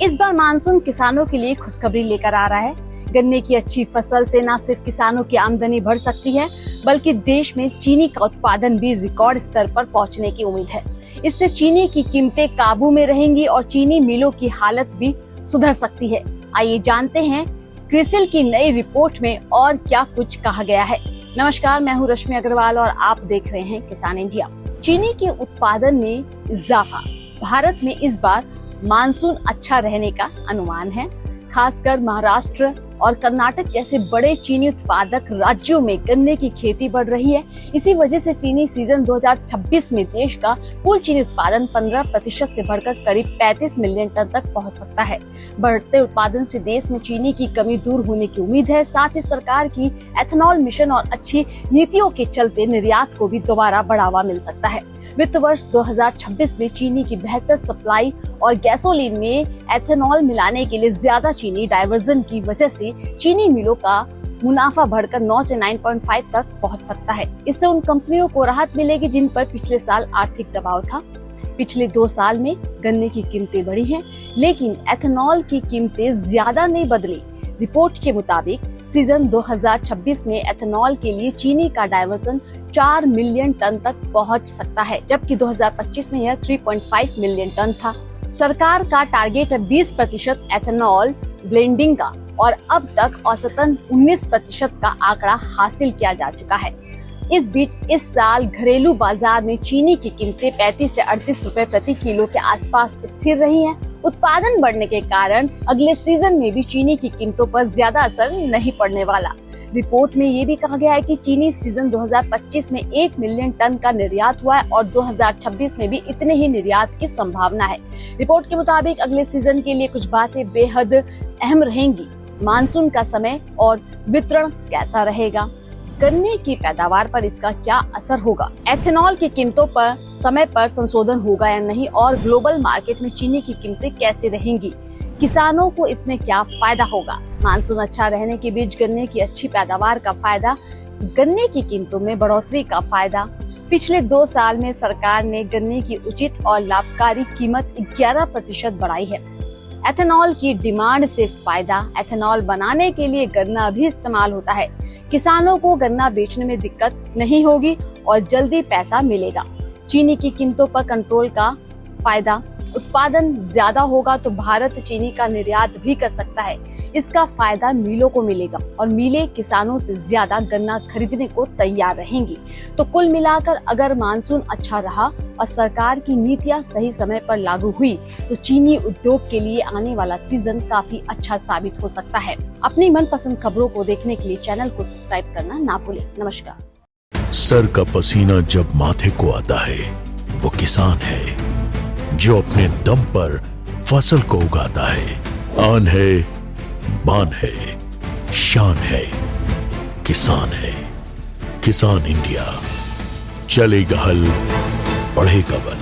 इस बार मानसून किसानों के लिए खुशखबरी लेकर आ रहा है। गन्ने की अच्छी फसल से न सिर्फ किसानों की आमदनी बढ़ सकती है, बल्कि देश में चीनी का उत्पादन भी रिकॉर्ड स्तर पर पहुंचने की उम्मीद है। इससे चीनी की कीमतें काबू में रहेंगी और चीनी मिलों की हालत भी सुधर सकती है। आइए जानते हैं क्रिसिल की नई रिपोर्ट में और क्या कुछ कहा गया है। नमस्कार, मैं हूँ रश्मि अग्रवाल और आप देख रहे हैं किसान इंडिया। चीनी के उत्पादन में इजाफा। भारत में इस बार मानसून अच्छा रहने का अनुमान है। खासकर महाराष्ट्र और कर्नाटक जैसे बड़े चीनी उत्पादक राज्यों में गन्ने की खेती बढ़ रही है। इसी वजह से चीनी सीजन 2026 में देश का कुल चीनी उत्पादन 15% से बढ़कर करीब 35 मिलियन टन तक पहुंच सकता है। बढ़ते उत्पादन से देश में चीनी की कमी दूर होने की उम्मीद है। साथ ही सरकार की एथेनॉल मिशन और अच्छी नीतियों के चलते निर्यात को भी दोबारा बढ़ावा मिल सकता है। वित्त वर्ष 2026 में चीनी की बेहतर सप्लाई और गैसोलीन में एथेनॉल मिलाने के लिए ज्यादा चीनी डाइवर्जन की वजह से चीनी मिलों का मुनाफा बढ़कर 9 से 9.5 तक पहुंच सकता है। इससे उन कंपनियों को राहत मिलेगी जिन पर पिछले साल आर्थिक दबाव था। पिछले 2 साल में गन्ने की कीमतें बढ़ी हैं, लेकिन एथेनॉल की कीमतें ज्यादा नहीं बदली। रिपोर्ट के मुताबिक सीजन 2026 में एथेनॉल के लिए चीनी का डाइवर्जन 4 मिलियन टन तक पहुंच सकता है, जबकि 2025 में यह 3.5 मिलियन टन था। सरकार का टारगेट है 20% एथेनॉल ब्लेंडिंग का और अब तक औसतन 19% का आंकड़ा हासिल किया जा चुका है। इस बीच इस साल घरेलू बाजार में चीनी की कीमतें 35 से 38 रुपए प्रति किलो के आसपास स्थिर रही हैं। उत्पादन बढ़ने के कारण अगले सीजन में भी चीनी की कीमतों पर ज्यादा असर नहीं पड़ने वाला। रिपोर्ट में ये भी कहा गया है कि चीनी सीजन 2025 में 1 मिलियन टन का निर्यात हुआ है और 2026 में भी इतने ही निर्यात की संभावना है। रिपोर्ट के मुताबिक अगले सीजन के लिए कुछ बातें बेहद अहम रहेंगी। मानसून का समय और वितरण कैसा रहेगा, गन्ने की पैदावार पर इसका क्या असर होगा, एथेनॉल की कीमतों पर समय पर संशोधन होगा या नहीं, और ग्लोबल मार्केट में चीनी की कीमतें कैसे रहेंगी, किसानों को इसमें क्या फायदा होगा। मानसून अच्छा रहने के बीच गन्ने की अच्छी पैदावार का फायदा, गन्ने की कीमतों में बढ़ोतरी का फायदा। पिछले 2 साल में सरकार ने गन्ने की उचित और लाभकारी कीमत 11% बढ़ाई है। एथेनॉल की डिमांड से फायदा, एथेनॉल बनाने के लिए गन्ना भी इस्तेमाल होता है। किसानों को गन्ना बेचने में दिक्कत नहीं होगी और जल्दी पैसा मिलेगा। चीनी की कीमतों पर कंट्रोल का फायदा, उत्पादन ज्यादा होगा तो भारत चीनी का निर्यात भी कर सकता है। इसका फायदा मिलों को मिलेगा और मिलें किसानों से ज्यादा गन्ना खरीदने को तैयार रहेंगी। तो कुल मिलाकर अगर मानसून अच्छा रहा और सरकार की नीतियां सही समय पर लागू हुई तो चीनी उद्योग के लिए आने वाला सीजन काफी अच्छा साबित हो सकता है। अपनी मनपसंद खबरों को देखने के लिए चैनल को सब्सक्राइब करना ना भूलें। नमस्कार। सर का पसीना जब माथे को आता है वो किसान है जो अपने दम पर फसल को उगाता है। आन है, बान है, शान है, किसान है। किसान इंडिया, चलेगा हल, बढ़ेगा बल।